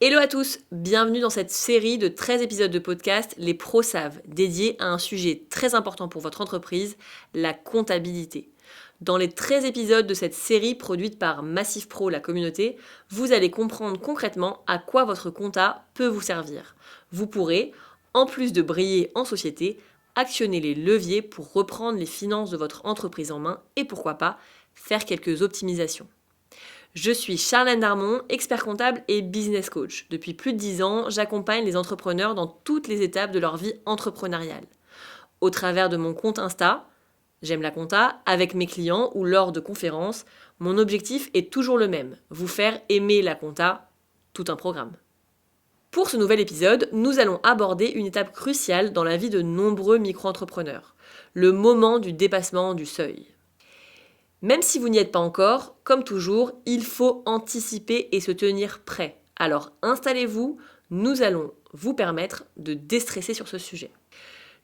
Hello à tous, bienvenue dans cette série de 13 épisodes de podcast Les pros savent, dédiés à un sujet très important pour votre entreprise, la comptabilité. Dans les 13 épisodes de cette série produite par Massif Pro, la communauté, vous allez comprendre concrètement à quoi votre compta peut vous servir. Vous pourrez, en plus de briller en société, actionner les leviers pour reprendre les finances de votre entreprise en main et pourquoi pas, faire quelques optimisations. Je suis Charlène Darmon, expert comptable et business coach. Depuis plus de 10 ans, j'accompagne les entrepreneurs dans toutes les étapes de leur vie entrepreneuriale. Au travers de mon compte Insta, J'aime la compta, avec mes clients ou lors de conférences, mon objectif est toujours le même, vous faire aimer la compta, tout un programme. Pour ce nouvel épisode, nous allons aborder une étape cruciale dans la vie de nombreux micro-entrepreneurs, le moment du dépassement du seuil. Même si vous n'y êtes pas encore, comme toujours, il faut anticiper et se tenir prêt. Alors installez-vous, nous allons vous permettre de déstresser sur ce sujet.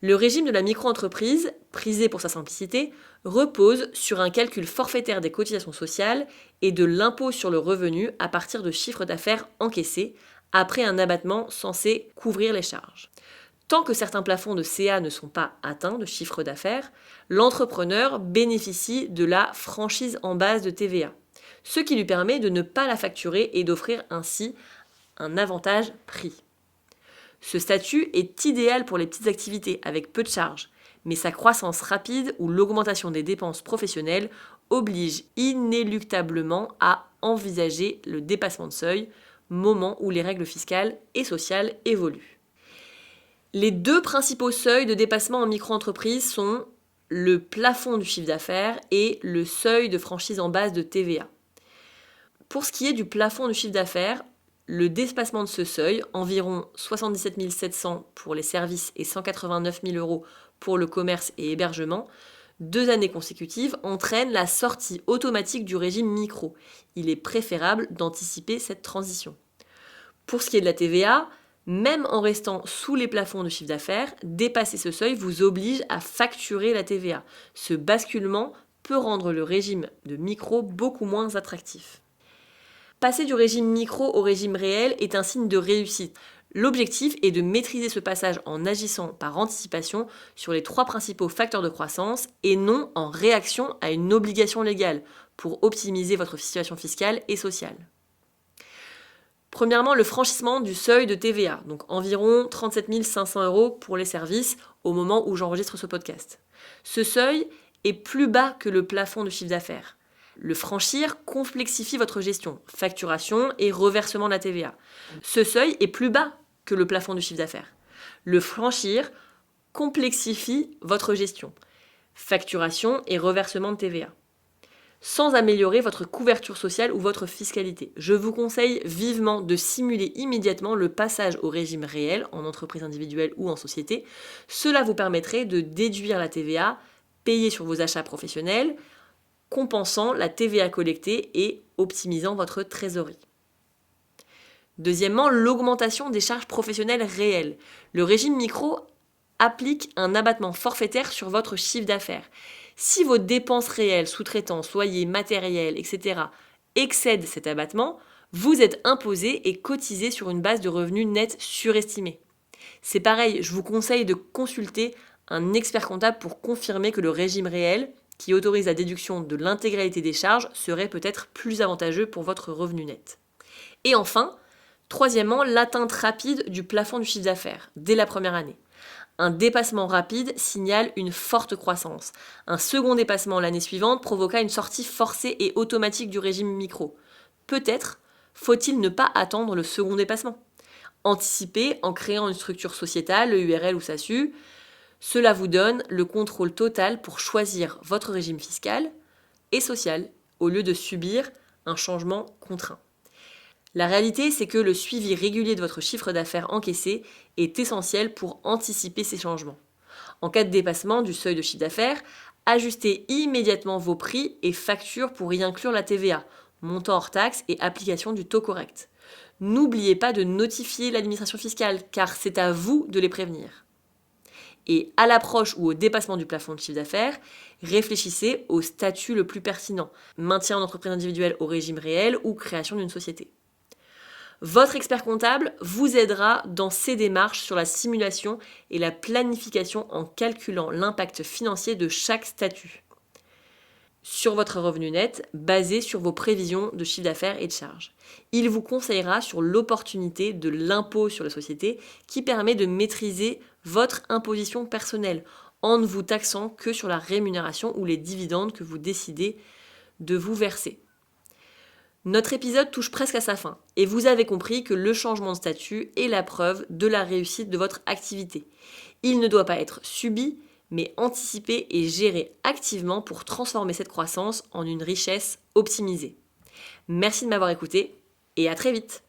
Le régime de la micro-entreprise, prisé pour sa simplicité, repose sur un calcul forfaitaire des cotisations sociales et de l'impôt sur le revenu à partir de chiffres d'affaires encaissés, après un abattement censé couvrir les charges. Tant que certains plafonds de CA ne sont pas atteints de chiffre d'affaires, l'entrepreneur bénéficie de la franchise en base de TVA, ce qui lui permet de ne pas la facturer et d'offrir ainsi un avantage prix. Ce statut est idéal pour les petites activités avec peu de charges, mais sa croissance rapide ou l'augmentation des dépenses professionnelles oblige inéluctablement à envisager le dépassement de seuil, moment où les règles fiscales et sociales évoluent. Les deux principaux seuils de dépassement en micro-entreprise sont le plafond du chiffre d'affaires et le seuil de franchise en base de TVA. Pour ce qui est du plafond du chiffre d'affaires, le dépassement de ce seuil, environ 77 700 pour les services et 189 000 euros pour le commerce et hébergement, 2 années consécutives, entraîne la sortie automatique du régime micro. Il est préférable d'anticiper cette transition. Pour ce qui est de la TVA, même en restant sous les plafonds de chiffre d'affaires, dépasser ce seuil vous oblige à facturer la TVA. Ce basculement peut rendre le régime de micro beaucoup moins attractif. Passer du régime micro au régime réel est un signe de réussite. L'objectif est de maîtriser ce passage en agissant par anticipation sur les 3 principaux facteurs de croissance et non en réaction à une obligation légale pour optimiser votre situation fiscale et sociale. Premièrement, le franchissement du seuil de TVA, donc environ 37 500 euros pour les services au moment où j'enregistre ce podcast. Ce seuil est plus bas que le plafond de chiffre d'affaires. Le franchir complexifie votre gestion, facturation et reversement de la TVA. Ce seuil est plus bas que le plafond de chiffre d'affaires. Le franchir complexifie votre gestion, facturation et reversement de TVA, sans améliorer votre couverture sociale ou votre fiscalité. Je vous conseille vivement de simuler immédiatement le passage au régime réel en entreprise individuelle ou en société. Cela vous permettrait de déduire la TVA payée sur vos achats professionnels, compensant la TVA collectée et optimisant votre trésorerie. Deuxièmement, l'augmentation des charges professionnelles réelles. Le régime micro applique un abattement forfaitaire sur votre chiffre d'affaires. Si vos dépenses réelles, sous-traitance, loyer, matériel, etc. excèdent cet abattement, vous êtes imposé et cotisé sur une base de revenus net surestimée. C'est pareil, je vous conseille de consulter un expert comptable pour confirmer que le régime réel, qui autorise la déduction de l'intégralité des charges, serait peut-être plus avantageux pour votre revenu net. Et enfin, troisièmement, l'atteinte rapide du plafond du chiffre d'affaires, dès la première année. Un dépassement rapide signale une forte croissance. Un second dépassement l'année suivante provoqua une sortie forcée et automatique du régime micro. Peut-être faut-il ne pas attendre le second dépassement. Anticiper en créant une structure sociétale, le URL ou SASU. Cela vous donne le contrôle total pour choisir votre régime fiscal et social au lieu de subir un changement contraint. La réalité, c'est que le suivi régulier de votre chiffre d'affaires encaissé est essentiel pour anticiper ces changements. En cas de dépassement du seuil de chiffre d'affaires, ajustez immédiatement vos prix et factures pour y inclure la TVA, montant hors taxe et application du taux correct. N'oubliez pas de notifier l'administration fiscale, car c'est à vous de les prévenir. Et à l'approche ou au dépassement du plafond de chiffre d'affaires, réfléchissez au statut le plus pertinent, maintien en entreprise individuelle au régime réel ou création d'une société. Votre expert comptable vous aidera dans ces démarches sur la simulation et la planification en calculant l'impact financier de chaque statut sur votre revenu net basé sur vos prévisions de chiffre d'affaires et de charges. Il vous conseillera sur l'opportunité de l'impôt sur les sociétés qui permet de maîtriser votre imposition personnelle en ne vous taxant que sur la rémunération ou les dividendes que vous décidez de vous verser. Notre épisode touche presque à sa fin et vous avez compris que le changement de statut est la preuve de la réussite de votre activité. Il ne doit pas être subi, mais anticipé et géré activement pour transformer cette croissance en une richesse optimisée. Merci de m'avoir écouté et à très vite.